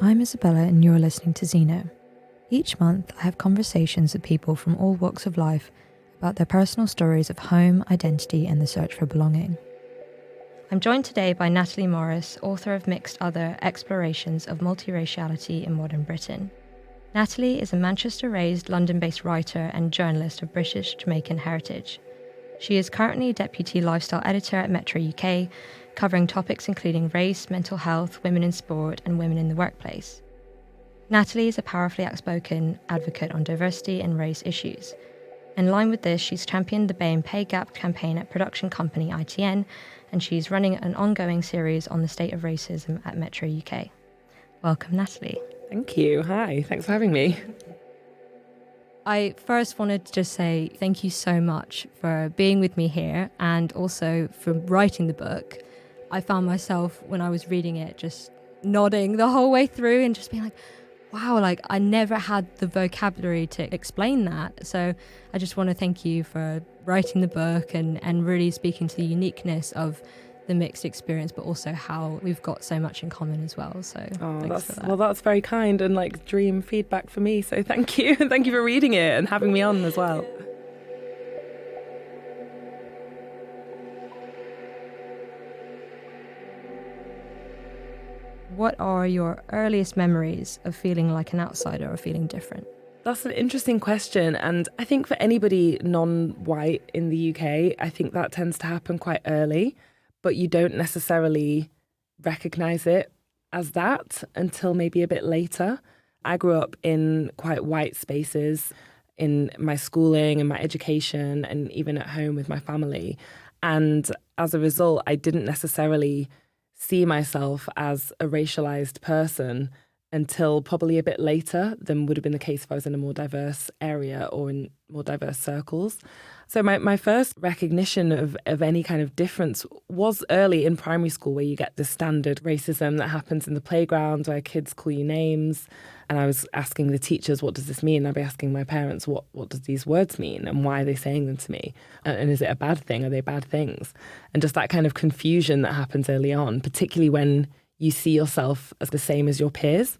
I'm Isabella and you're listening to Zeno. Each month I have conversations with people from all walks of life about their personal stories of home, identity and the search for belonging. I'm joined today by Natalie Morris, author of Mixed Other Explorations of Multiraciality in Modern Britain. Natalie is a Manchester-raised, London-based writer and journalist of British Jamaican heritage. She is currently Deputy Lifestyle Editor at Metro UK, covering topics including race, mental health, women in sport, and women in the workplace. Natalie is a powerfully outspoken advocate on diversity and race issues. In line with this, she's championed the pay and pay gap campaign at production company ITN, and she's running an ongoing series on the state of racism at Metro UK. Welcome, Natalie. Thank you. Hi. Thanks for having me. I first wanted to just say thank you so much for being with me here and also for writing the book. I found myself, when I was reading it, just nodding the whole way through and just being like, wow, like I never had the vocabulary to explain that. So I just want to thank you for writing the book and really speaking to the uniqueness of the mixed experience, but also how we've got so much in common as well. So thanks for that. Well, that's very kind and like dream feedback for me. So thank you. Thank you for reading it and having me on as well. What are your earliest memories of feeling like an outsider or feeling different? That's an interesting question. And I think for anybody non-white in the UK, I think that tends to happen quite early, but you don't necessarily recognise it as that until maybe a bit later. I grew up in quite white spaces in my schooling and my education and even at home with my family. And as a result, I didn't necessarily see myself as a racialized person until probably a bit later than would have been the case if I was in a more diverse area or in more diverse circles. So my first recognition of any kind of difference was early in primary school, where you get the standard racism that happens in the playground where kids call you names. And I was asking the teachers, what does this mean? I'd be asking my parents, what does these words mean and why are they saying them to me? And is it a bad thing? Are they bad things? And just that kind of confusion that happens early on, particularly when you see yourself as the same as your peers.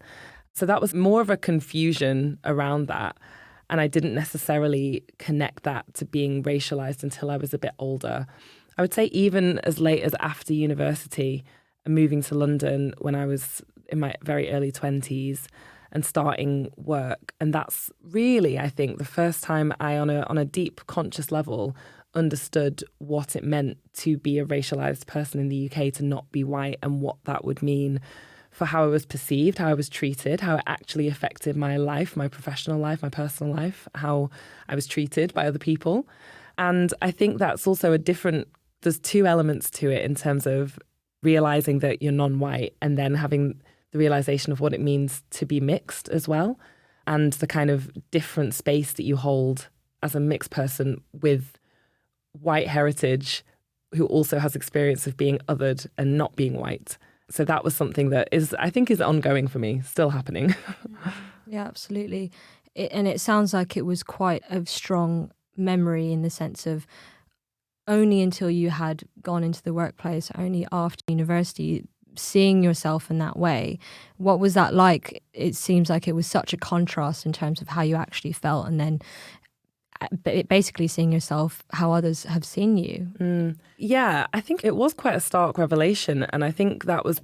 So that was more of a confusion around that. And I didn't necessarily connect that to being racialized until I was a bit older. I would say even as late as after university and moving to London when I was in my very early 20s and starting work. And that's really, I think, the first time I, on a deep conscious level, understood what it meant to be a racialized person in the UK, to not be white, and what that would mean for how I was perceived, how I was treated, how it actually affected my life, my professional life, my personal life, how I was treated by other people. And I think that's also there's two elements to it in terms of realizing that you're non-white and then having the realization of what it means to be mixed as well, and the kind of different space that you hold as a mixed person with white heritage who also has experience of being othered and not being white. So that was something that I think is ongoing for me, still happening. Yeah, absolutely. And it sounds like it was quite a strong memory in the sense of only until you had gone into the workplace, only after university, seeing yourself in that way. What was that like? It seems like it was such a contrast in terms of how you actually felt, and then basically seeing yourself how others have seen you. Yeah, I think it was quite a stark revelation. And I think that was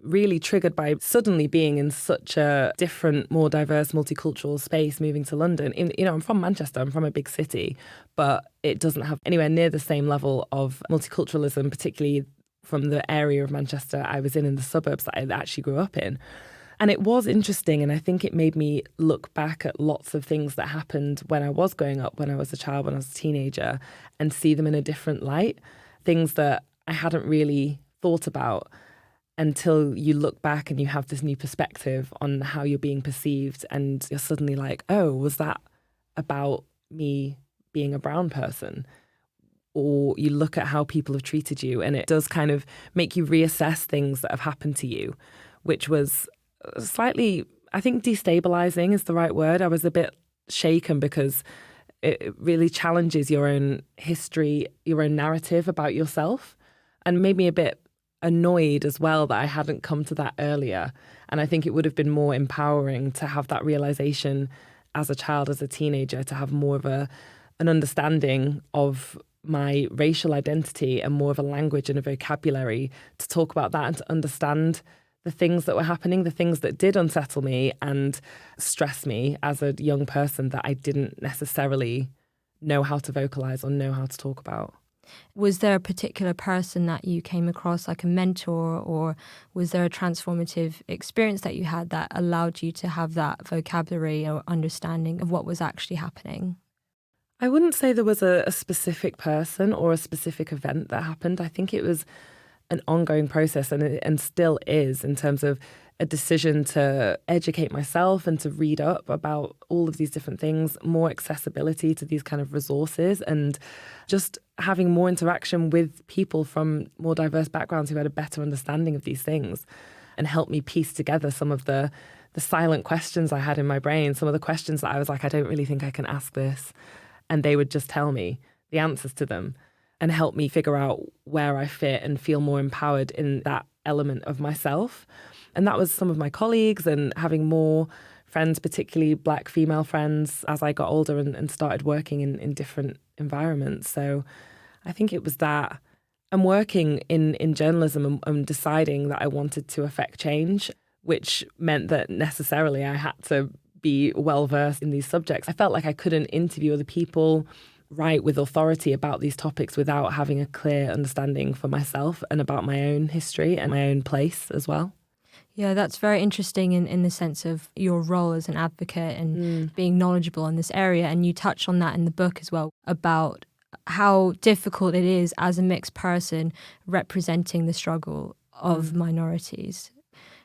really triggered by suddenly being in such a different, more diverse, multicultural space, moving to London. I'm from Manchester, I'm from a big city, but it doesn't have anywhere near the same level of multiculturalism, particularly from the area of Manchester I was in the suburbs that I actually grew up in. And it was interesting, and I think it made me look back at lots of things that happened when I was growing up, when I was a child, when I was a teenager, and see them in a different light. Things that I hadn't really thought about until you look back and you have this new perspective on how you're being perceived, and you're suddenly like, oh, was that about me being a brown person? Or you look at how people have treated you, and it does kind of make you reassess things that have happened to you, which was slightly, I think destabilizing is the right word. I was a bit shaken because it really challenges your own history, your own narrative about yourself, and made me a bit annoyed as well that I hadn't come to that earlier. And I think it would have been more empowering to have that realization as a child, as a teenager, to have more of an understanding of my racial identity and more of a language and a vocabulary to talk about that and to understand the things that were happening, the things that did unsettle me and stress me as a young person that I didn't necessarily know how to vocalize or know how to talk about. Was there a particular person that you came across, like a mentor, or was there a transformative experience that you had that allowed you to have that vocabulary or understanding of what was actually happening? I wouldn't say there was a specific person or a specific event that happened. I think it was an ongoing process and still is, in terms of a decision to educate myself and to read up about all of these different things, more accessibility to these kind of resources, and just having more interaction with people from more diverse backgrounds who had a better understanding of these things and helped me piece together some of the silent questions I had in my brain, some of the questions that I was like, I don't really think I can ask this. And they would just tell me the answers to them and help me figure out where I fit and feel more empowered in that element of myself. And that was some of my colleagues and having more friends, particularly Black female friends, as I got older and started working in different environments. So I think it was that. I'm working in journalism and deciding that I wanted to affect change, which meant that necessarily I had to be well-versed in these subjects. I felt like I couldn't interview other people, write with authority about these topics without having a clear understanding for myself and about my own history and my own place as well. Yeah, that's very interesting in the sense of your role as an advocate and being knowledgeable in this area. And you touch on that in the book as well, about how difficult it is as a mixed person representing the struggle of minorities.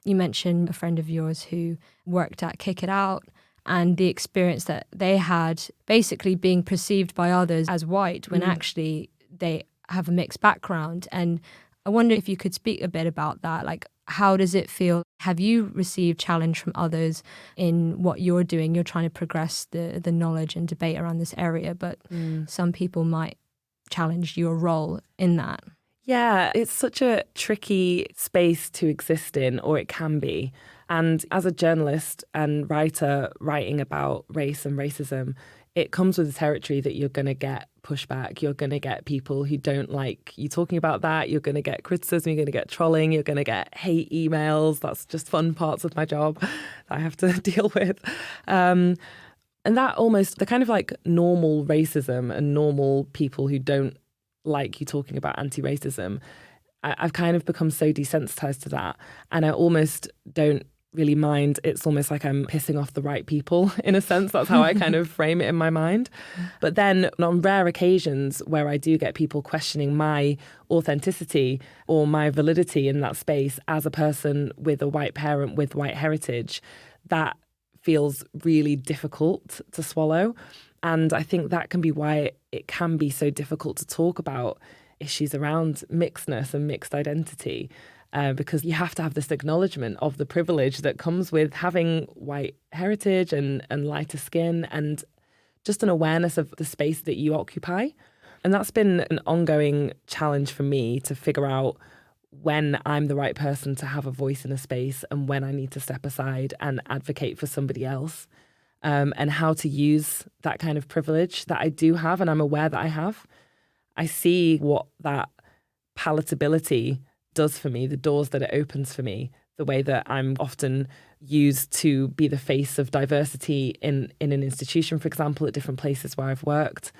You mentioned a friend of yours who worked at Kick It Out and the experience that they had basically being perceived by others as white when actually they have a mixed background. And I wonder if you could speak a bit about that. Like, how does it feel? Have you received challenge from others in what you're doing? You're trying to progress the knowledge and debate around this area, but some people might challenge your role in that. Yeah, it's such a tricky space to exist in, or it can be. And as a journalist and writer writing about race and racism, it comes with the territory that you're going to get pushback. You're going to get people who don't like you talking about that. You're going to get criticism. You're going to get trolling. You're going to get hate emails. That's just fun parts of my job that I have to deal with. And that almost, the kind of like normal racism and normal people who don't like you talking about anti-racism, I've kind of become so desensitized to that. And I almost don't really mind. It's almost like I'm pissing off the right people in a sense. That's how I kind of frame it in my mind. But then on rare occasions where I do get people questioning my authenticity or my validity in that space as a person with a white parent with white heritage, that feels really difficult to swallow. And I think that can be why it can be so difficult to talk about issues around mixedness and mixed identity, because you have to have this acknowledgement of the privilege that comes with having white heritage and lighter skin, and just an awareness of the space that you occupy. And that's been an ongoing challenge for me to figure out when I'm the right person to have a voice in a space and when I need to step aside and advocate for somebody else. And how to use that kind of privilege that I do have and I'm aware that I have. I see what that palatability does for me, the doors that it opens for me, the way that I'm often used to be the face of diversity in an institution, for example, at different places where I've worked.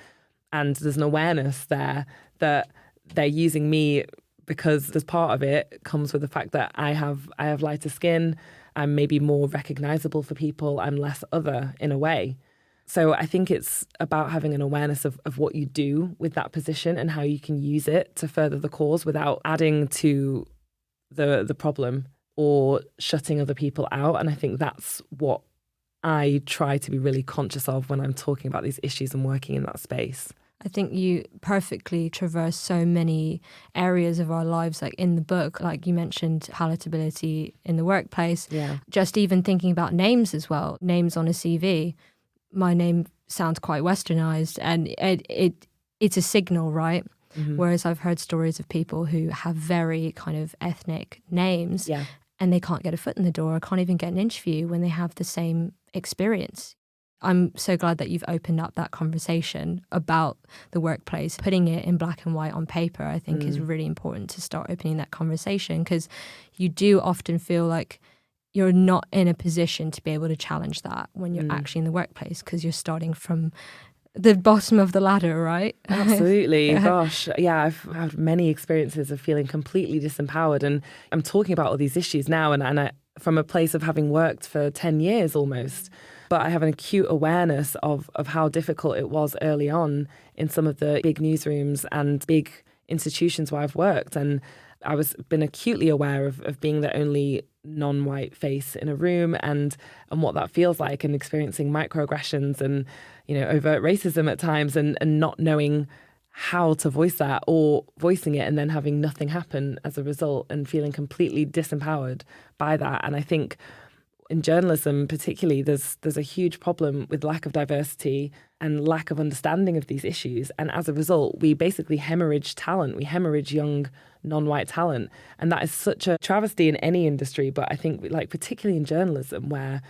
And there's an awareness there that they're using me because there's part of it comes with the fact that I have lighter skin. I'm maybe more recognizable for people. I'm less other in a way. So I think it's about having an awareness of what you do with that position and how you can use it to further the cause without adding to the problem or shutting other people out. And I think that's what I try to be really conscious of when I'm talking about these issues and working in that space. I think you perfectly traverse so many areas of our lives, like in the book, like you mentioned palatability in the workplace. Yeah. Just even thinking about names as well, names on a CV. My name sounds quite westernized and it's a signal, right? Whereas I've heard stories of people who have very kind of ethnic names and they can't get a foot in the door or can't even get an interview when they have the same experience. I'm so glad that you've opened up that conversation about the workplace. Putting it in black and white on paper, I think, is really important to start opening that conversation, because you do often feel like you're not in a position to be able to challenge that when you're actually in the workplace, because you're starting from the bottom of the ladder, right? Absolutely. Gosh, yeah, I've had many experiences of feeling completely disempowered. And I'm talking about all these issues now, and I, from a place of having worked for 10 years almost. But I have an acute awareness of how difficult it was early on in some of the big newsrooms and big institutions where I've worked. And I was been acutely aware of being the only non-white face in a room and what that feels like, and experiencing microaggressions and, you know, overt racism at times, and not knowing how to voice that, or voicing it and then having nothing happen as a result, and feeling completely disempowered by that. And I think in journalism particularly, there's a huge problem with lack of diversity and lack of understanding of these issues. And as a result, we basically hemorrhage talent. We hemorrhage young non-white talent. And that is such a travesty in any industry. But I think, like, particularly in journalism, where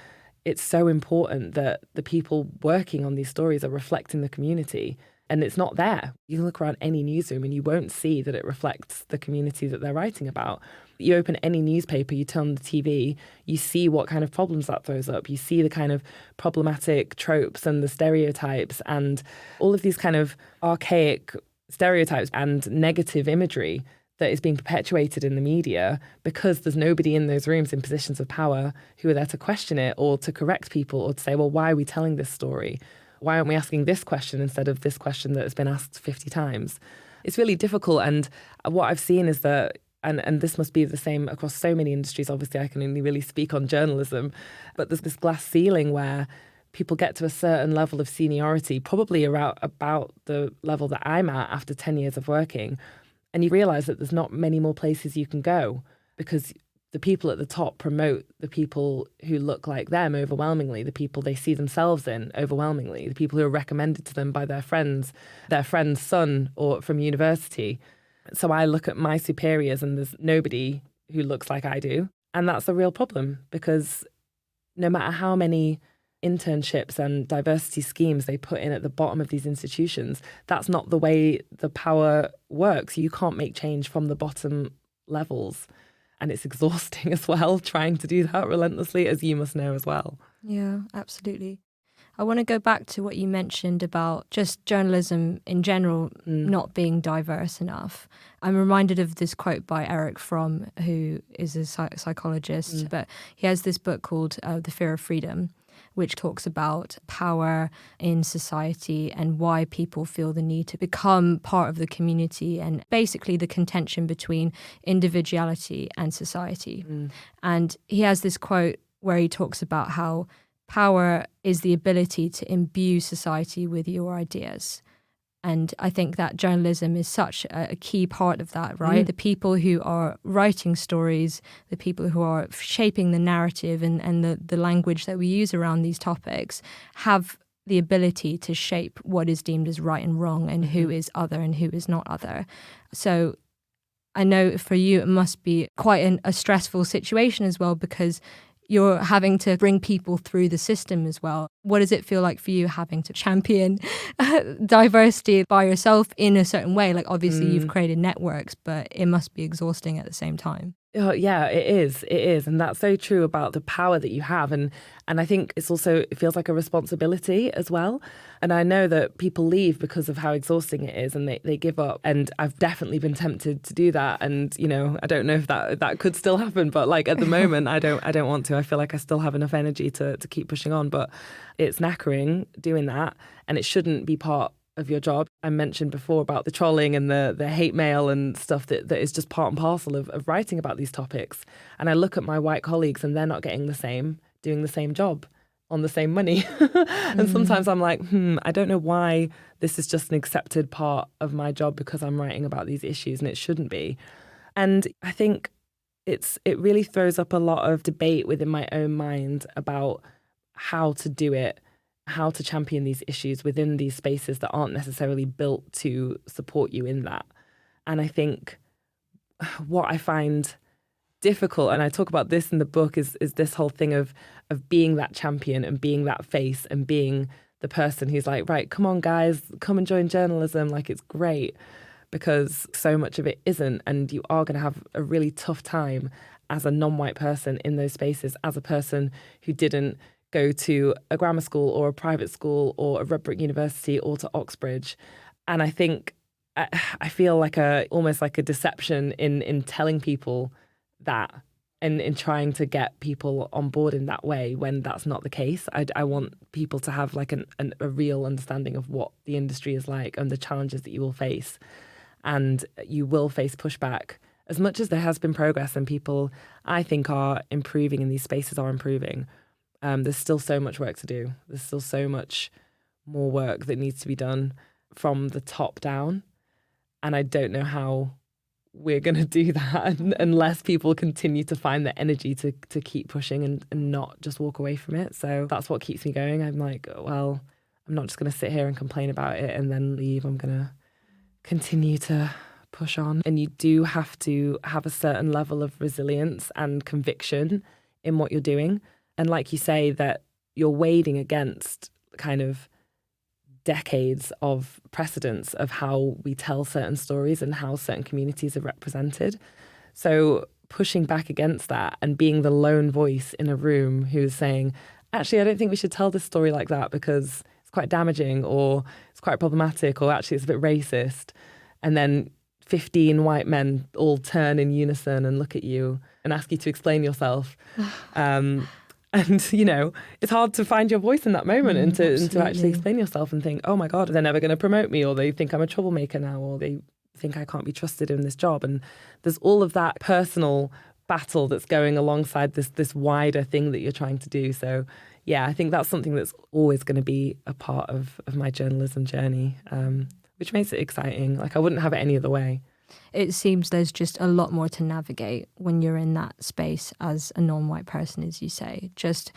it's so important that the people working on these stories are reflecting the community. And it's not there. You can look around any newsroom and you won't see that it reflects the community that they're writing about. You open any newspaper, you turn on the TV, you see what kind of problems that throws up. You see the kind of problematic tropes and the stereotypes and all of these kind of archaic stereotypes and negative imagery that is being perpetuated in the media, because there's nobody in those rooms in positions of power who are there to question it or to correct people or to say, well, why are we telling this story? Why aren't we asking this question instead of this question that has been asked 50 times? It's really difficult. And what I've seen is that, and this must be the same across so many industries, obviously I can only really speak on journalism, but there's this glass ceiling where people get to a certain level of seniority, probably around about the level that I'm at after 10 years of working, and you realise that there's not many more places you can go, because the people at the top promote the people who look like them overwhelmingly, the people they see themselves in overwhelmingly, the people who are recommended to them by their friend's son or from university. So I look at my superiors and there's nobody who looks like I do. And that's a real problem, because no matter how many internships and diversity schemes they put in at the bottom of these institutions, that's not the way the power works. You can't make change from the bottom levels. And it's exhausting as well, trying to do that relentlessly, as you must know as well. Yeah, absolutely. I want to go back to what you mentioned about just journalism in general not being diverse enough. I'm reminded of this quote by Erich Fromm, who is a psychologist, but he has this book called The Fear of Freedom, which talks about power in society and why people feel the need to become part of the community, and basically the contention between individuality and society. And he has this quote where he talks about how power is the ability to imbue society with your ideas. And I think that journalism is such a key part of that, right? The people who are writing stories, the people who are shaping the narrative and the language that we use around these topics have the ability to shape what is deemed as right and wrong, and who is other and who is not other. So I know for you it must be quite a stressful situation as well, because you're having to bring people through the system as well. What does it feel like for you having to champion diversity by yourself in a certain way? Like, obviously you've created networks, but it must be exhausting at the same time. Oh, yeah, it is. It is. And that's so true about the power that you have. And I think it's also, it feels like a responsibility as well. And I know that people leave because of how exhausting it is, and they give up. And I've definitely been tempted to do that. And, you know, I don't know if that could still happen. But like at the moment, I don't want to. I feel like I still have enough energy to keep pushing on. But it's knackering doing that. And it shouldn't be part of your job. I mentioned before about the trolling and the hate mail and stuff that is just part and parcel of writing about these topics. And I look at my white colleagues and they're not getting the same, doing the same job on the same money. And sometimes I'm like, I don't know why this is just an accepted part of my job because I'm writing about these issues, and it shouldn't be. And I think it really throws up a lot of debate within my own mind about how to do it how to champion these issues within these spaces that aren't necessarily built to support you in that. And I think what I find difficult, and I talk about this in the book, is this whole thing of being that champion and being that face and being the person who's like, right, come on guys, come and join journalism, like it's great, because so much of it isn't, and you are going to have a really tough time as a non-white person in those spaces, as a person who didn't go to a grammar school or a private school or a red brick university or to Oxbridge. And I think I feel like almost like a deception in telling people that and in trying to get people on board in that way when that's not the case. I want people to have like a real understanding of what the industry is like and the challenges that you will face. And you will face pushback. As much as there has been progress and people, I think, are improving and these spaces are improving, there's still so much work to do. There's still so much more work that needs to be done from the top down. And I don't know how we're going to do that unless people continue to find the energy to keep pushing and not just walk away from it. So that's what keeps me going. I'm like, well, I'm not just going to sit here and complain about it and then leave. I'm going to continue to push on. And you do have to have a certain level of resilience and conviction in what you're doing. And like you say, that you're wading against kind of decades of precedents of how we tell certain stories and how certain communities are represented. So pushing back against that and being the lone voice in a room who's saying, actually, I don't think we should tell this story like that because it's quite damaging or it's quite problematic or actually it's a bit racist. And then 15 white men all turn in unison and look at you and ask you to explain yourself. And, you know, it's hard to find your voice in that moment and to actually explain yourself and think, oh, my God, they're never going to promote me, or they think I'm a troublemaker now, or they think I can't be trusted in this job. And there's all of that personal battle that's going alongside this wider thing that you're trying to do. So, yeah, I think that's something that's always going to be a part of my journalism journey, which makes it exciting. Like, I wouldn't have it any other way. It seems there's just a lot more to navigate when you're in that space as a non-white person, as you say. Just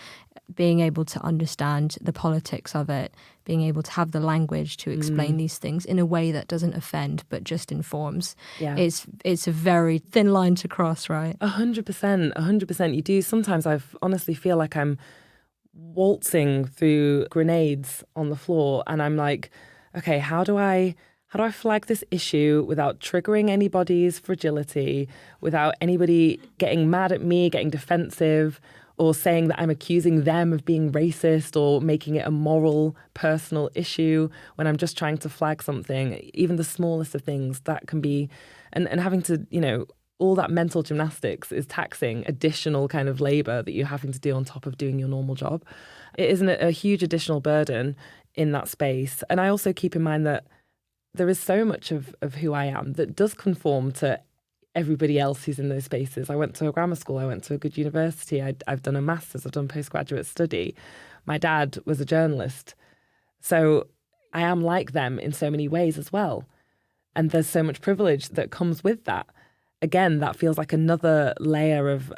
being able to understand the politics of it, being able to have the language to explain these things in a way that doesn't offend but just informs. Yeah. It's a very thin line to cross, right? 100%. You do. Sometimes I honestly feel like I'm waltzing through grenades on the floor and I'm like, okay, how do I flag this issue without triggering anybody's fragility, without anybody getting mad at me, getting defensive, or saying that I'm accusing them of being racist or making it a moral, personal issue when I'm just trying to flag something, even the smallest of things that can be, and having to, you know, all that mental gymnastics is taxing additional kind of labor that you're having to do on top of doing your normal job. It isn't a huge additional burden in that space. And I also keep in mind that there is so much of who I am that does conform to everybody else who's in those spaces. I went to a grammar school. I went to a good university. I've done a master's. I've done postgraduate study. My dad was a journalist. So I am like them in so many ways as well. And there's so much privilege that comes with that. Again, that feels like another layer of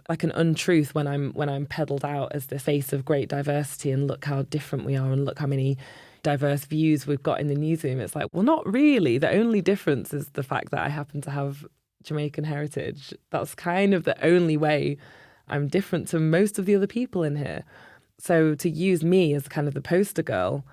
like an untruth when I'm peddled out as this face of great diversity and look how different we are and look how many diverse views we've got in the newsroom. It's like, well, not really. The only difference is the fact that I happen to have Jamaican heritage. That's kind of the only way I'm different to most of the other people in here. So to use me as kind of the poster girl,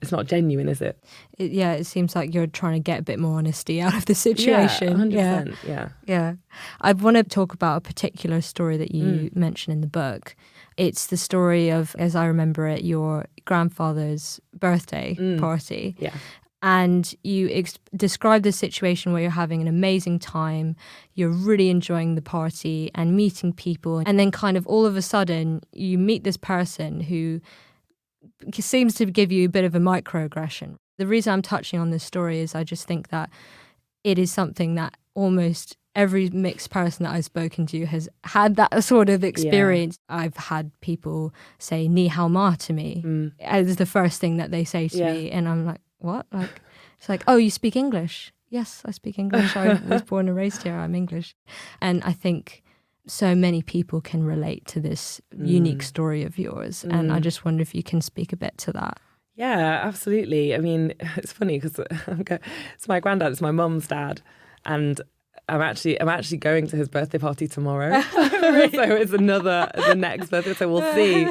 it's not genuine, is it? It seems like you're trying to get a bit more honesty out of the situation. Yeah, 100%. Yeah. I want to talk about a particular story that you mention in the book. It's the story of, as I remember it, your grandfather's birthday party. Yeah. And you describe the situation where you're having an amazing time, you're really enjoying the party and meeting people. And then kind of all of a sudden, you meet this person who seems to give you a bit of a microaggression. The reason I'm touching on this story is I just think that it is something that almost every mixed person that I've spoken to has had that sort of experience. Yeah. I've had people say ni hao ma to me as the first thing that they say to me. And I'm like, what? Like, it's like, oh, you speak English? Yes, I speak English. I was born and raised here. I'm English. And I think so many people can relate to this unique story of yours. And I just wonder if you can speak a bit to that. Yeah, absolutely. I mean, it's funny because it's my granddad, it's my mum's dad, and I'm actually going to his birthday party tomorrow. So it's the next birthday. So we'll see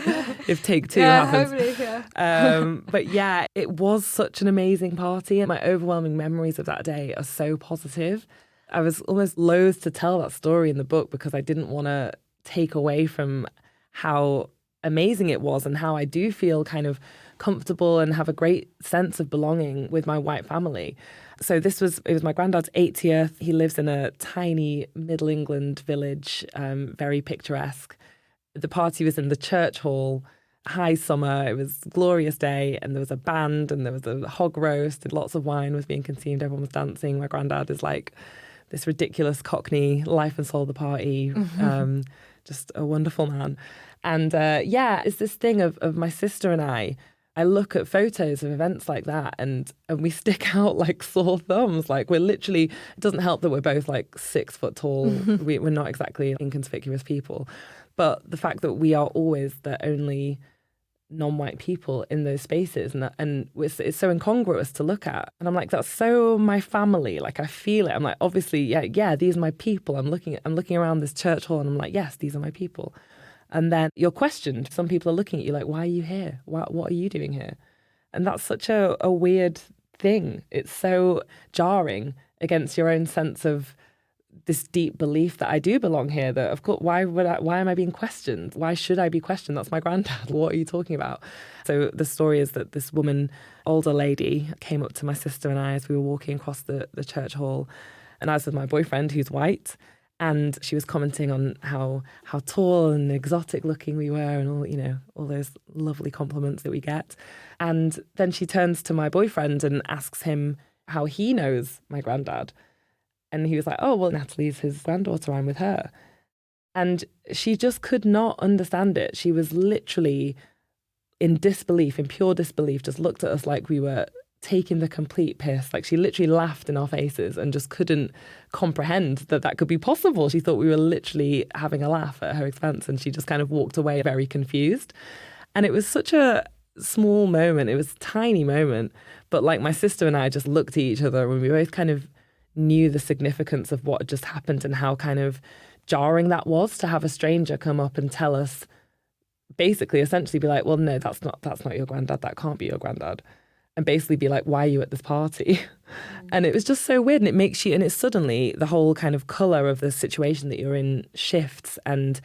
if take two happens. Hopefully, yeah. But yeah, it was such an amazing party, and my overwhelming memories of that day are so positive. I was almost loath to tell that story in the book because I didn't want to take away from how amazing it was and how I do feel kind of comfortable and have a great sense of belonging with my white family. So it was my granddad's 80th. He lives in a tiny Middle England village, very picturesque. The party was in the church hall, high summer. It was a glorious day, and there was a band and there was a hog roast and lots of wine was being consumed. Everyone was dancing. My granddad is like this ridiculous Cockney, life and soul of the party, just a wonderful man. And it's this thing of my sister and I look at photos of events like that and we stick out like sore thumbs. Like we're literally, it doesn't help that we're both like 6 foot tall. We're not exactly inconspicuous people. But the fact that we are always the only non-white people in those spaces and it's so incongruous to look at. And I'm like, that's so my family. Like I feel it. I'm like, obviously, yeah, these are my people. I'm looking around this church hall and I'm like, yes, these are my people. And then you're questioned. Some people are looking at you like, why are you here? What are you doing here? And that's such a weird thing. It's so jarring against your own sense of this deep belief that I do belong here, that of course, why am I being questioned? Why should I be questioned? That's my granddad. What are you talking about? So the story is that this woman, older lady, came up to my sister and I as we were walking across the church hall. And I was with my boyfriend who's white. And she was commenting on how tall and exotic looking we were and all those lovely compliments that we get. And then she turns to my boyfriend and asks him how he knows my granddad. And he was like, oh, well, Natalie's his granddaughter. I'm with her. And she just could not understand it. She was literally in disbelief, in pure disbelief, just looked at us like we were taking the complete piss. Like she literally laughed in our faces and just couldn't comprehend that could be possible. She thought we were literally having a laugh at her expense and she just kind of walked away very confused. And it was such a small moment. It was a tiny moment. But like my sister and I just looked at each other and we both kind of knew the significance of what had just happened and how kind of jarring that was to have a stranger come up and tell us, basically, essentially be like, well, no, that's not your granddad. That can't be your granddad. And basically be like, why are you at this party? And it was just so weird. And it makes you, and it's suddenly the whole kind of colour of the situation that you're in shifts and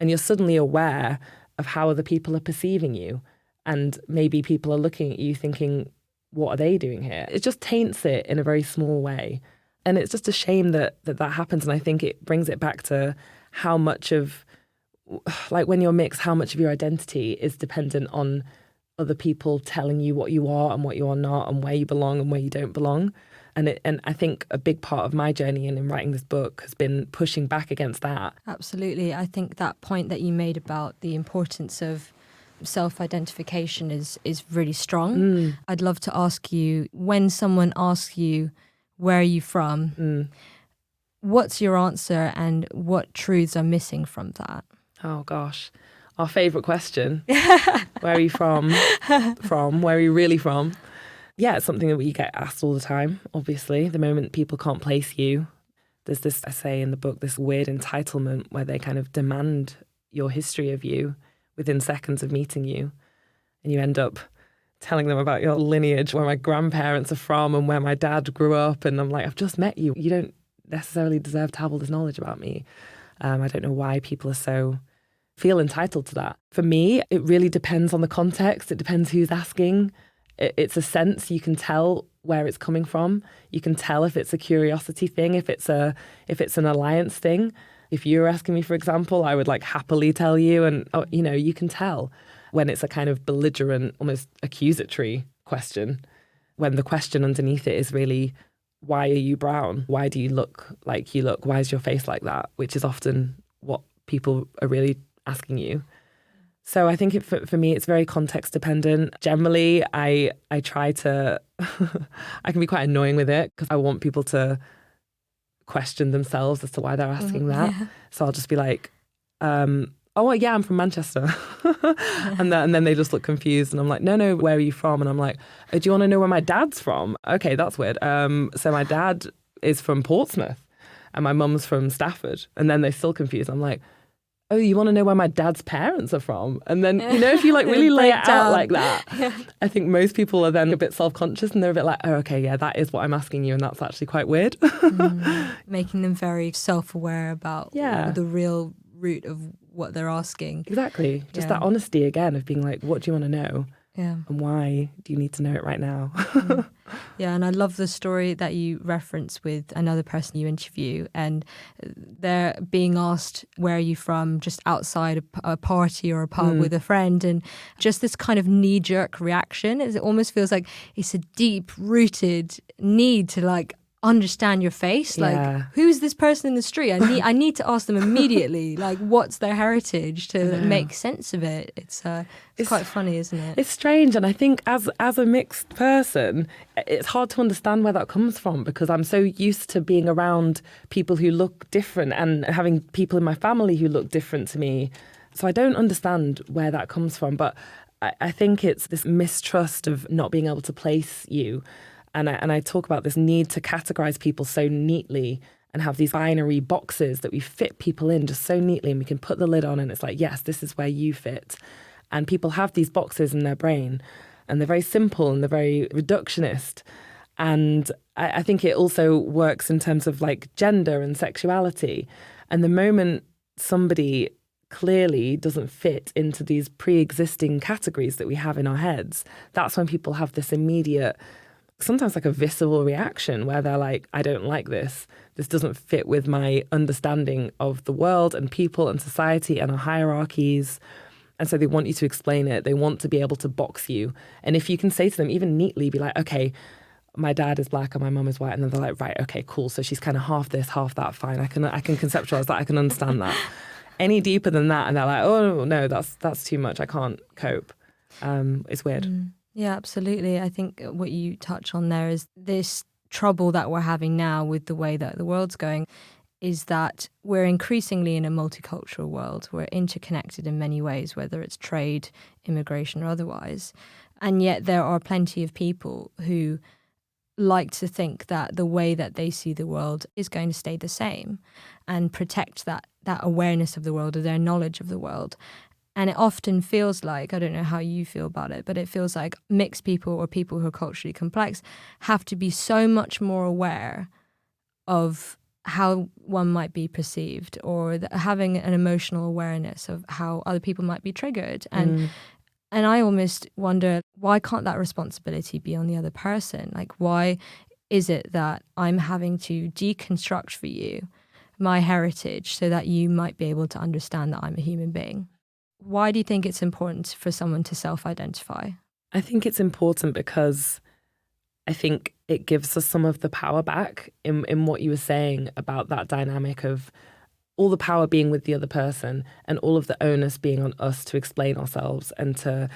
you're suddenly aware of how other people are perceiving you. And maybe people are looking at you thinking, what are they doing here? It just taints it in a very small way. And it's just a shame that happens. And I think it brings it back to how much of, like when you're mixed, how much of your identity is dependent on other people telling you what you are and what you are not and where you belong and where you don't belong. And I think a big part of my journey and in writing this book has been pushing back against that. Absolutely. I think that point that you made about the importance of self-identification is really strong. I'd love to ask you, when someone asks you, where are you from? What's your answer and what truths are missing from that? Oh, gosh. Our favourite question. Where are you from? Where are you really from? Yeah, it's something that we get asked all the time, obviously. The moment people can't place you, there's this, I say in the book, this weird entitlement where they kind of demand your history of you within seconds of meeting you. And you end up telling them about your lineage, where my grandparents are from and where my dad grew up. And I'm like, I've just met you. You don't necessarily deserve to have all this knowledge about me. I don't know why people are feel entitled to that. For me, it really depends on the context. It depends who's asking. It's a sense. You can tell where it's coming from. You can tell if it's a curiosity thing, if it's an alliance thing. If you were asking me, for example, I would like happily tell you. And, you can tell when it's a kind of belligerent, almost accusatory question, when the question underneath it is really, why are you brown? Why do you look like you look? Why is your face like that? Which is often what people are really asking you. So I think for me, it's very context dependent. Generally, I try to, I can be quite annoying with it because I want people to question themselves as to why they're asking that. Yeah. So I'll just be like, oh, yeah, I'm from Manchester. and then they just look confused. And I'm like, no, where are you from? And I'm like, oh, do you want to know where my dad's from? Okay, that's weird. So my dad is from Portsmouth and my mum's from Stafford. And then they're still confused. I'm like, oh, you want to know where my dad's parents are from? And then, if you like really lay it out like that, I think most people are then a bit self-conscious and they're a bit like, oh, okay, yeah, that is what I'm asking you. And that's actually quite weird. Making them very self-aware about the real root of what they're asking. Exactly. Just that honesty again of being like, what do you want to know? Yeah. And why do you need to know it right now? Yeah, and I love the story that you reference with another person you interview, and they're being asked, where are you from, just outside a party or a pub with a friend, and just this kind of knee-jerk reaction. It almost feels like it's a deep-rooted need to like understand your face. Like, who's this person in the street? I need to ask them immediately, like, what's their heritage to make sense of it. It's quite funny, isn't it? It's strange. And I think as a mixed person, it's hard to understand where that comes from, because I'm so used to being around people who look different and having people in my family who look different to me. So I don't understand where that comes from. But I think it's this mistrust of not being able to place you. And I talk about this need to categorize people so neatly and have these binary boxes that we fit people in just so neatly, and we can put the lid on and it's like, yes, this is where you fit. And people have these boxes in their brain and they're very simple and they're very reductionist. And I think it also works in terms of like gender and sexuality. And the moment somebody clearly doesn't fit into these pre-existing categories that we have in our heads, that's when people have this immediate, sometimes like a visceral reaction where they're like, I don't like this. This doesn't fit with my understanding of the world and people and society and our hierarchies. And so they want you to explain it. They want to be able to box you. And if you can say to them, even neatly, be like, okay, my dad is black and my mum is white. And then they're like, right, okay, cool. So she's kind of half this, half that. Fine. I can conceptualize that. I can understand that. Any deeper than that, and they're like, oh, no, that's too much. I can't cope. It's weird. Yeah, absolutely. I think what you touch on there is this trouble that we're having now with the way that the world's going, is that we're increasingly in a multicultural world. We're interconnected in many ways, whether it's trade, immigration, or otherwise. And yet there are plenty of people who like to think that the way that they see the world is going to stay the same and protect that awareness of the world or their knowledge of the world. And it often feels like, I don't know how you feel about it, but it feels like mixed people or people who are culturally complex have to be so much more aware of how one might be perceived, or having an emotional awareness of how other people might be triggered. And I almost wonder, why can't that responsibility be on the other person? Like, why is it that I'm having to deconstruct for you my heritage so that you might be able to understand that I'm a human being? Why do you think it's important for someone to self-identify? I think it's important because I think it gives us some of the power back in what you were saying about that dynamic of all the power being with the other person and all of the onus being on us to explain ourselves and to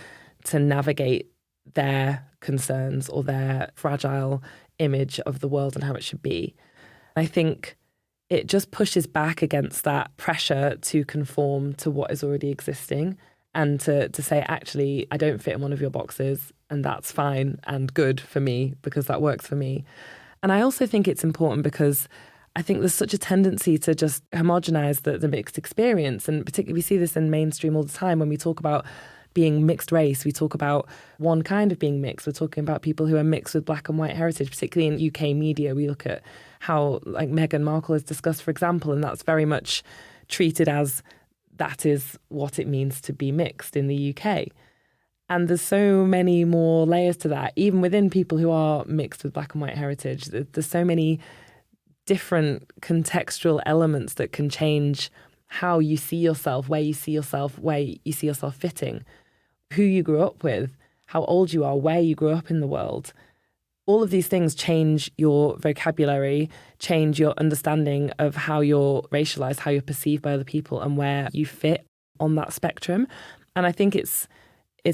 navigate their concerns or their fragile image of the world and how it should be. I think it just pushes back against that pressure to conform to what is already existing and to say, actually, I don't fit in one of your boxes and that's fine and good for me because that works for me. And I also think it's important because I think there's such a tendency to just homogenize the mixed experience. And particularly we see this in mainstream all the time when we talk about being mixed race. We talk about one kind of being mixed. We're talking about people who are mixed with black and white heritage, particularly in UK media. We look at how like Meghan Markle is discussed, for example, and that's very much treated as that is what it means to be mixed in the UK. And there's so many more layers to that, even within people who are mixed with black and white heritage. There's so many different contextual elements that can change how you see yourself, where you see yourself, where you see yourself fitting, who you grew up with, how old you are, where you grew up in the world. All of these things change your vocabulary, change your understanding of how you're racialized, how you're perceived by other people and where you fit on that spectrum. And I think it's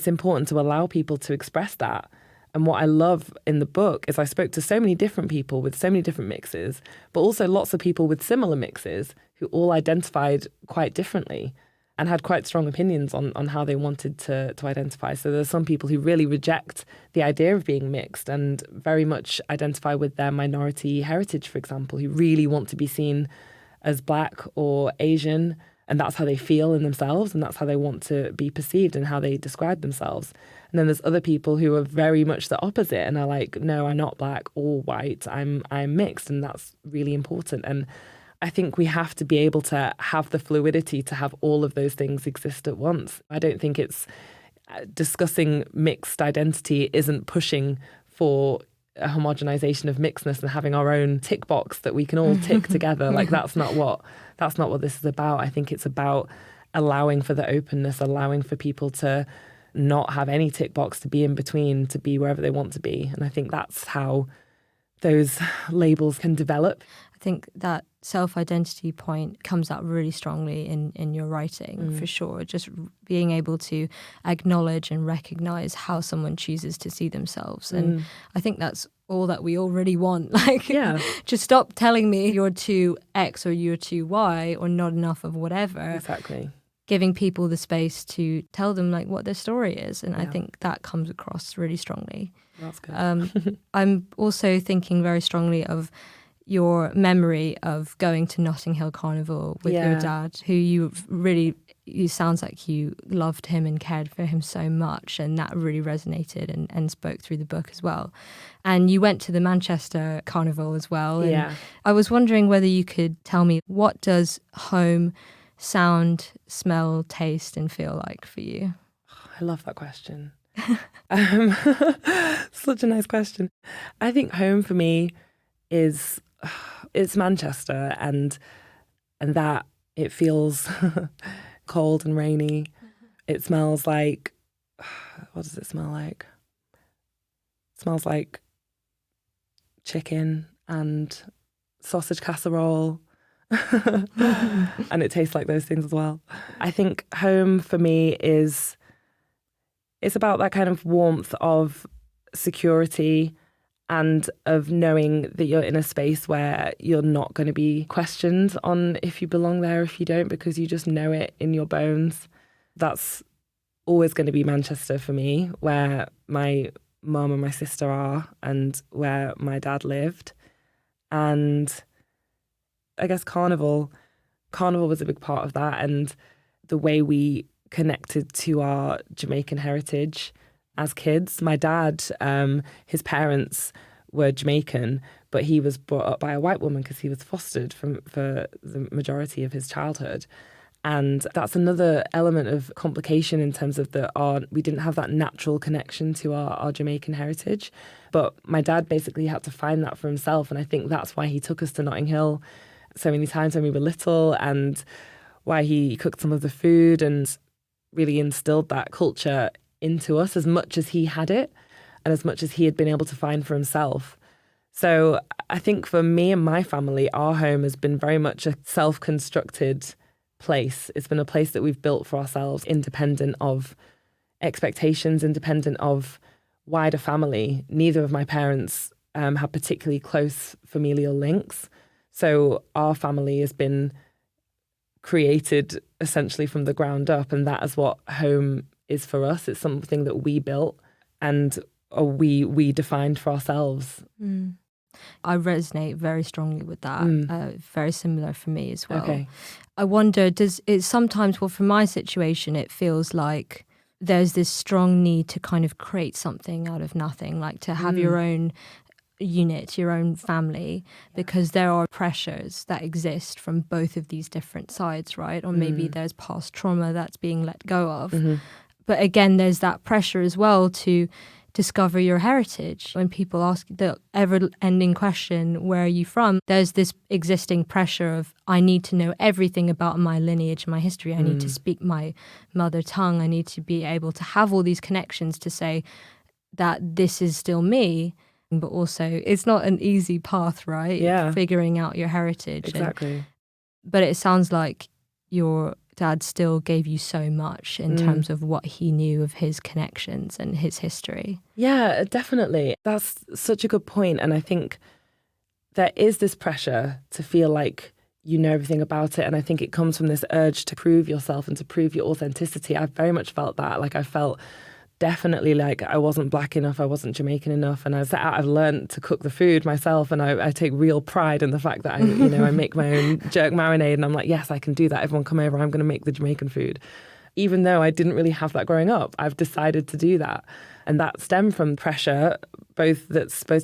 important to allow people to express that. And what I love in the book is I spoke to so many different people with so many different mixes, but also lots of people with similar mixes who all identified quite differently and had quite strong opinions on how they wanted to identify. So there's some people who really reject the idea of being mixed and very much identify with their minority heritage, for example, who really want to be seen as Black or Asian, and that's how they feel in themselves, and that's how they want to be perceived and how they describe themselves. And then there's other people who are very much the opposite and are like, no, I'm not Black or white, I'm mixed, and that's really important. And I think we have to be able to have the fluidity to have all of those things exist at once. I don't think it's discussing mixed identity isn't pushing for a homogenization of mixedness and having our own tick box that we can all tick together. Like that's not what this is about. I think it's about allowing for the openness, allowing for people to not have any tick box, to be in between, to be wherever they want to be. And I think that's how those labels can develop. I think that self-identity point comes out really strongly in your writing, for sure. Just being able to acknowledge and recognize how someone chooses to see themselves. And I think that's all that we all really want. Like, just stop telling me you're too X or you're too Y or not enough of whatever. Exactly. Giving people the space to tell them like what their story is. And I think that comes across really strongly. That's good. I'm also thinking very strongly of your memory of going to Notting Hill Carnival with your dad, who you sounds like you loved him and cared for him so much, and that really resonated and spoke through the book as well. And you went to the Manchester Carnival as well. And I was wondering whether you could tell me, what does home sound, smell, taste and feel like for you? I love that question. Such a nice question. I think home for me is it's Manchester, and that it feels cold and rainy. It smells like, what does it smell like? It smells like chicken and sausage casserole. And it tastes like those things as well. I think home for me it's about that kind of warmth of security and of knowing that you're in a space where you're not going to be questioned on if you belong there, if you don't, because you just know it in your bones. That's always going to be Manchester for me, where my mum and my sister are and where my dad lived. And I guess Carnival was a big part of that, and the way we connected to our Jamaican heritage as kids. My dad, his parents were Jamaican, but he was brought up by a white woman because he was fostered for the majority of his childhood. And that's another element of complication in terms of we didn't have that natural connection to our Jamaican heritage. But my dad basically had to find that for himself. And I think that's why he took us to Notting Hill so many times when we were little, and why he cooked some of the food and really instilled that culture into us as much as he had it and as much as he had been able to find for himself. So I think for me and my family, our home has been very much a self-constructed place. It's been a place that we've built for ourselves, independent of expectations, independent of wider family. Neither of my parents have particularly close familial links. So our family has been created essentially from the ground up, and that is what home is for us. It's something that we built and we defined for ourselves. I resonate very strongly with that. Very similar for me as well. Okay. I wonder, sometimes, well, for my situation, it feels like there's this strong need to kind of create something out of nothing, like to have your own unit, your own family, because there are pressures that exist from both of these different sides, right? Or maybe there's past trauma that's being let go of. But again, there's that pressure as well to discover your heritage. When people ask the ever-ending question, where are you from? There's this existing pressure of, I need to know everything about my lineage, my history. I need to speak my mother tongue. I need to be able to have all these connections to say that this is still me. But also, it's not an easy path, right? Yeah. Figuring out your heritage. Exactly. But it sounds like you're Dad still gave you so much in terms of what he knew of his connections and his history. Yeah, definitely. That's such a good point. And I think there is this pressure to feel like you know everything about it. And I think it comes from this urge to prove yourself and to prove your authenticity. I've very much felt that. Like I felt definitely like I wasn't Black enough, I wasn't Jamaican enough. And I've learned to cook the food myself, and I take real pride in the fact that I make my own jerk marinade, and I'm like, yes, I can do that. Everyone come over, I'm going to make the Jamaican food. Even though I didn't really have that growing up, I've decided to do that. And that stemmed from pressure, both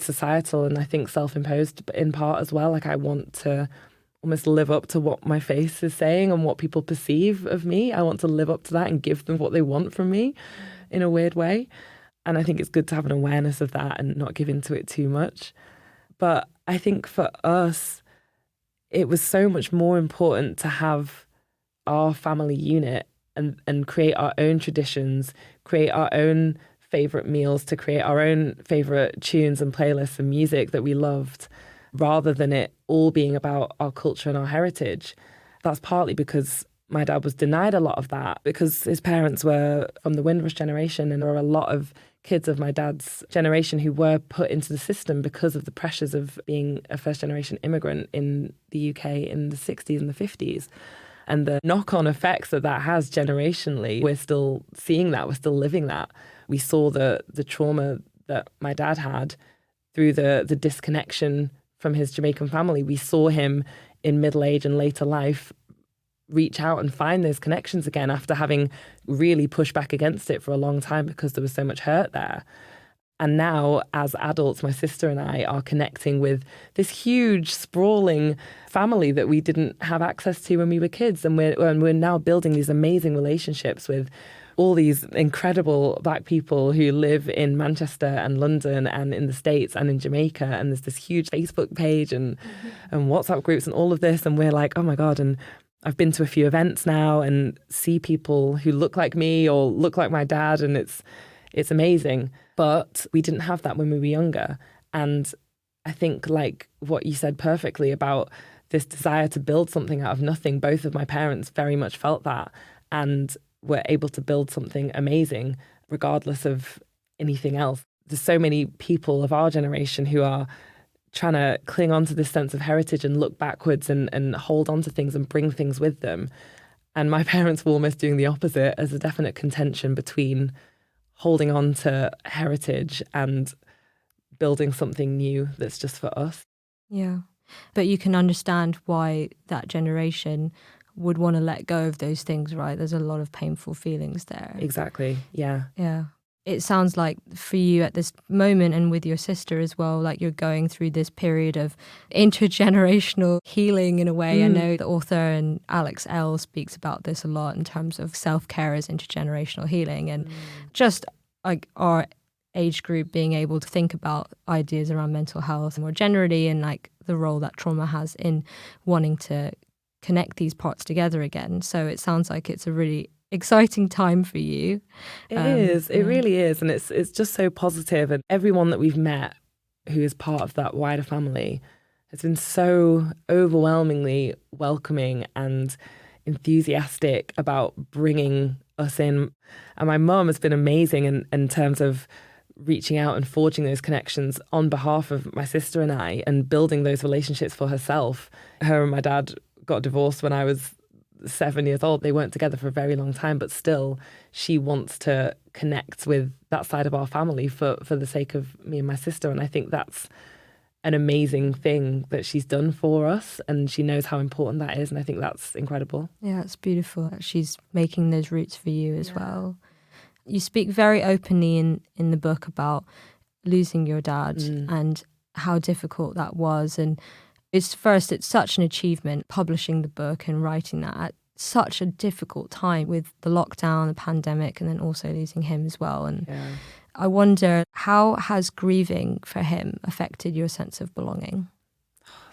societal and I think self-imposed in part as well. Like I want to almost live up to what my face is saying and what people perceive of me. I want to live up to that and give them what they want from me in a weird way. And I think it's good to have an awareness of that and not give into it too much. But I think for us, it was so much more important to have our family unit and create our own traditions, create our own favorite meals, to create our own favorite tunes and playlists and music that we loved, rather than it all being about our culture and our heritage. That's partly because my dad was denied a lot of that because his parents were from the Windrush generation, and there were a lot of kids of my dad's generation who were put into the system because of the pressures of being a first-generation immigrant in the UK in the 60s and the 50s. And the knock-on effects that has generationally, we're still seeing that, we're still living that. We saw the trauma that my dad had through the disconnection from his Jamaican family. We saw him in middle age and later life reach out and find those connections again after having really pushed back against it for a long time because there was so much hurt there. And now, as adults, my sister and I are connecting with this huge, sprawling family that we didn't have access to when we were kids. And we're now building these amazing relationships with all these incredible Black people who live in Manchester and London and in the States and in Jamaica. And there's this huge Facebook page and WhatsApp groups and all of this. And we're like, oh my God. And I've been to a few events now and see people who look like me or look like my dad. And it's amazing. But we didn't have that when we were younger. And I think, like what you said perfectly about this desire to build something out of nothing, both of my parents very much felt that and were able to build something amazing regardless of anything else. There's so many people of our generation who are trying to cling on to this sense of heritage and look backwards and hold on to things and bring things with them. And my parents were almost doing the opposite, as a definite contention between holding on to heritage and building something new that's just for us. Yeah. But you can understand why that generation would want to let go of those things, right? There's a lot of painful feelings there. Exactly. Yeah. Yeah. It sounds like for you at this moment, and with your sister as well, like you're going through this period of intergenerational healing in a way. I know the author and Elle speaks about this a lot in terms of self-care as intergenerational healing, and just like our age group being able to think about ideas around mental health more generally, and like the role that trauma has in wanting to connect these parts together again. So it sounds like it's a really exciting time for you. It is. It really is. And it's just so positive. And everyone that we've met who is part of that wider family has been so overwhelmingly welcoming and enthusiastic about bringing us in. And my mum has been amazing in terms of reaching out and forging those connections on behalf of my sister and I, and building those relationships for herself. Her and my dad got divorced when I was 7 years old. They weren't together for a very long time, but still she wants to connect with that side of our family for the sake of me and my sister. And I think that's an amazing thing that she's done for us, and she knows how important that is. And I think that's incredible. Yeah, it's beautiful that she's making those roots for you as well. You speak very openly in the book about losing your dad and how difficult that was. And it's such an achievement publishing the book and writing that at such a difficult time with the lockdown, the pandemic, and then also losing him as well. And I wonder, how has grieving for him affected your sense of belonging?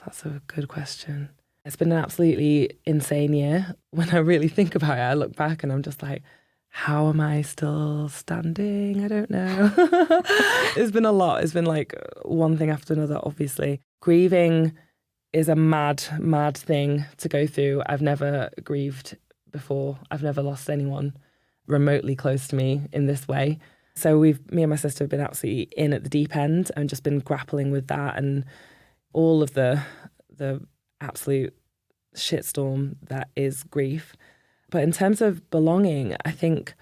That's a good question. It's been an absolutely insane year. When I really think about it, I look back and I'm just like, how am I still standing? I don't know. It's been a lot. It's been like one thing after another, obviously. Grieving is a mad thing to go through. I've never grieved before. I've never lost anyone remotely close to me in this way. So me and my sister have been absolutely in at the deep end and just been grappling with that and all of the absolute shitstorm that is grief. But in terms of belonging, I think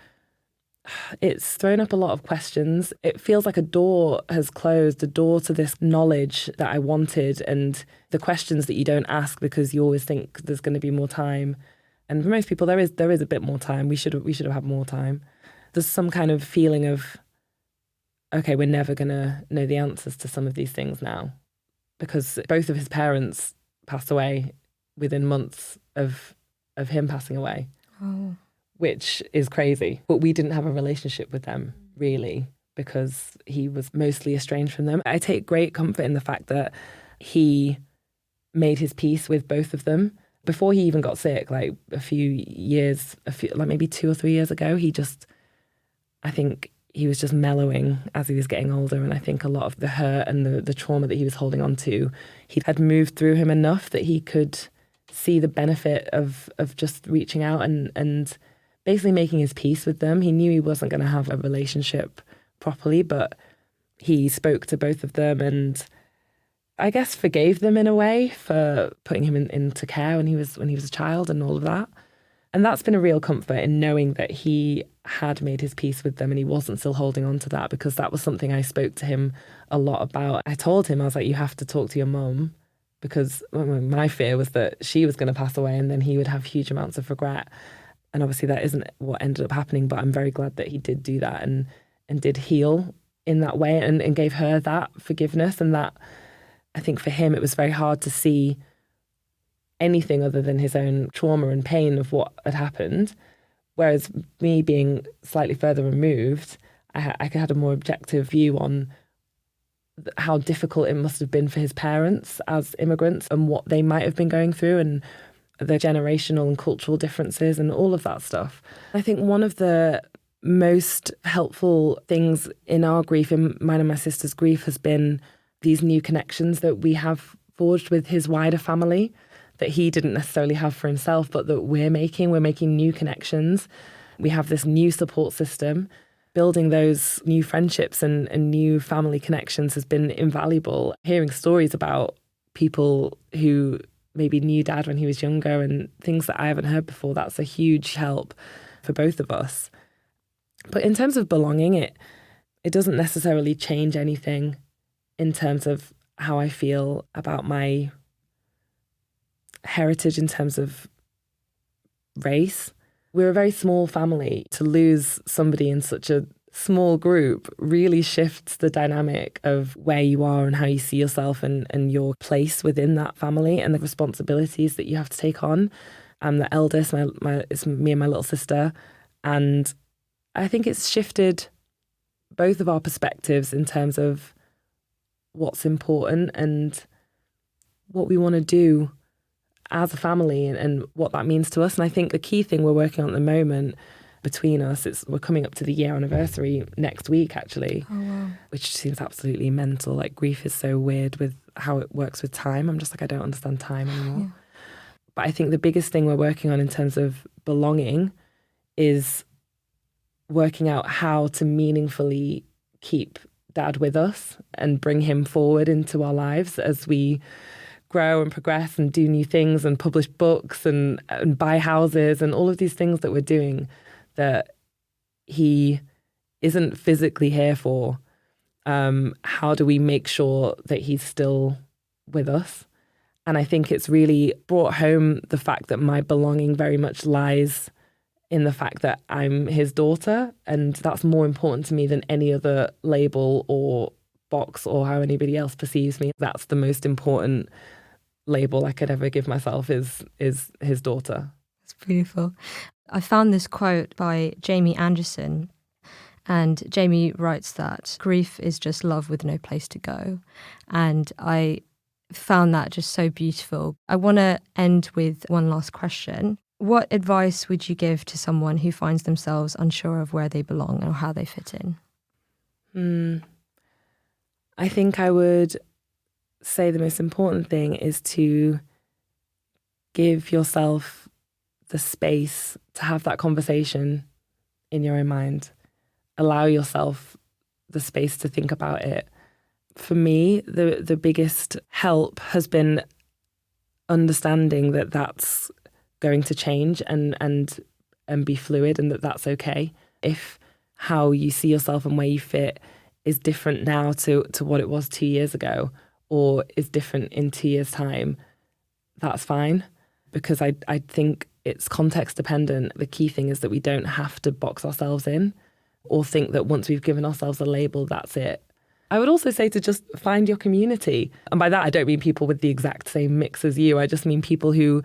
it's thrown up a lot of questions. It feels like a door has closed, a door to this knowledge that I wanted and the questions that you don't ask because you always think there's going to be more time. And for most people, there is a bit more time. We should have had more time. There's some kind of feeling of, okay, we're never going to know the answers to some of these things now because both of his parents passed away within months of him passing away. Oh. Which is crazy. But we didn't have a relationship with them, really, because he was mostly estranged from them. I take great comfort in the fact that he made his peace with both of them. Before he even got sick, like maybe 2 or 3 years ago, I think he was just mellowing as he was getting older. And I think a lot of the hurt and the trauma that he was holding on to, he had moved through him enough that he could see the benefit of just reaching out and basically making his peace with them. He knew he wasn't going to have a relationship properly, but he spoke to both of them and I guess forgave them in a way for putting him into care when he was a child and all of that. And that's been a real comfort in knowing that he had made his peace with them and he wasn't still holding on to that, because that was something I spoke to him a lot about. I told him, I was like, you have to talk to your mum, because my fear was that she was going to pass away and then he would have huge amounts of regret. And obviously that isn't what ended up happening, but I'm very glad that he did do that and did heal in that way and gave her that forgiveness. And that, I think for him, it was very hard to see anything other than his own trauma and pain of what had happened. Whereas me being slightly further removed, I had a more objective view on how difficult it must have been for his parents as immigrants and what they might have been going through and the generational and cultural differences and all of that stuff. I think one of the most helpful things in our grief, in mine and my sister's grief, has been these new connections that we have forged with his wider family that he didn't necessarily have for himself, but that we're making new connections. We have this new support system. Building those new friendships and new family connections has been invaluable. Hearing stories about people who maybe knew Dad when he was younger and things that I haven't heard before, that's a huge help for both of us. But in terms of belonging, it doesn't necessarily change anything in terms of how I feel about my heritage in terms of race. We're a very small family. To lose somebody in such a small group really shifts the dynamic of where you are and how you see yourself and your place within that family and the responsibilities that you have to take on. I'm the eldest, it's me and my little sister. And I think it's shifted both of our perspectives in terms of what's important and what we want to do as a family and what that means to us. And I think the key thing we're working on at the moment between us, we're coming up to the year anniversary next week, actually. Oh, wow. Which seems absolutely mental. Like, grief is so weird with how it works with time. I'm just like, I don't understand time anymore. Yeah. But I think the biggest thing we're working on in terms of belonging is working out how to meaningfully keep Dad with us and bring him forward into our lives as we grow and progress and do new things and publish books and buy houses and all of these things that we're doing that he isn't physically here for. How do we make sure that he's still with us? And I think it's really brought home the fact that my belonging very much lies in the fact that I'm his daughter, and that's more important to me than any other label or box or how anybody else perceives me. That's the most important label I could ever give myself, is his daughter. That's beautiful. I found this quote by Jamie Anderson, and Jamie writes that grief is just love with no place to go. And I found that just so beautiful. I want to end with one last question. What advice would you give to someone who finds themselves unsure of where they belong or how they fit in? I think I would say the most important thing is to give yourself the space to have that conversation in your own mind. Allow yourself the space to think about it. For me, the biggest help has been understanding that that's going to change and be fluid, and that that's okay. If how you see yourself and where you fit is different now to what it was 2 years ago, or is different in 2 years' time, that's fine, because I think it's context dependent. The key thing is that we don't have to box ourselves in or think that once we've given ourselves a label, that's it. I would also say to just find your community. And by that, I don't mean people with the exact same mix as you. I just mean people who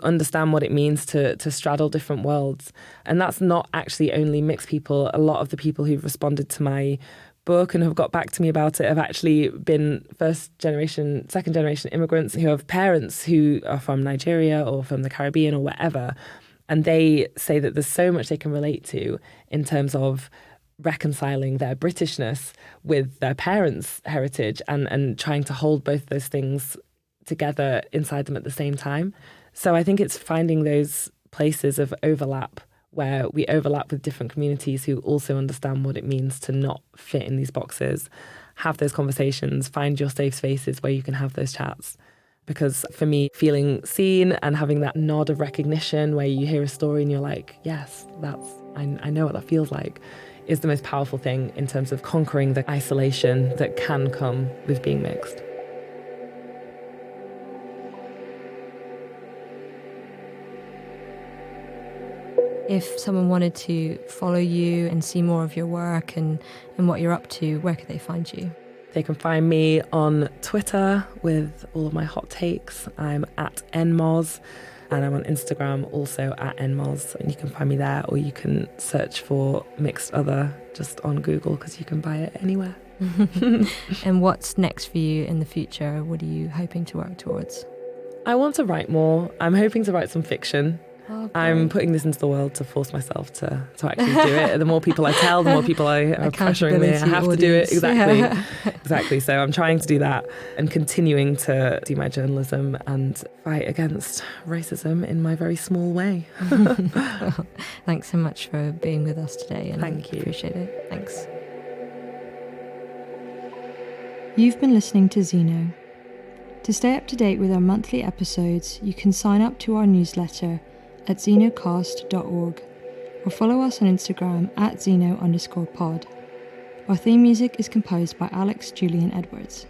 understand what it means to straddle different worlds. And that's not actually only mixed people. A lot of the people who've responded to my book and have got back to me about it have actually been first generation, second generation immigrants who have parents who are from Nigeria or from the Caribbean or wherever. And they say that there's so much they can relate to in terms of reconciling their Britishness with their parents' heritage and trying to hold both those things together inside them at the same time. So I think it's finding those places of overlap where we overlap with different communities who also understand what it means to not fit in these boxes. Have those conversations, find your safe spaces where you can have those chats. Because for me, feeling seen and having that nod of recognition where you hear a story and you're like, yes, I know what that feels like, is the most powerful thing in terms of conquering the isolation that can come with being mixed. If someone wanted to follow you and see more of your work and what you're up to, where could they find you? They can find me on Twitter with all of my hot takes. I'm at nmoz, and I'm on Instagram also at nmoz. And you can find me there, or you can search for Mixed Other just on Google, because you can buy it anywhere. And what's next for you in the future? What are you hoping to work towards? I want to write more. I'm hoping to write some fiction. Oh, I'm putting this into the world to force myself to actually do it. The more people I tell, the more people are pressuring me. I have to do it. Exactly. Yeah. Exactly. So I'm trying to do that and continuing to do my journalism and fight against racism in my very small way. Well, thanks so much for being with us today. And Thank you. Appreciate it. Thanks. You've been listening to Zeno. To stay up to date with our monthly episodes, you can sign up to our newsletter at xenocast.org or follow us on Instagram at xeno_pod. Our theme music is composed by Alex Julian Edwards.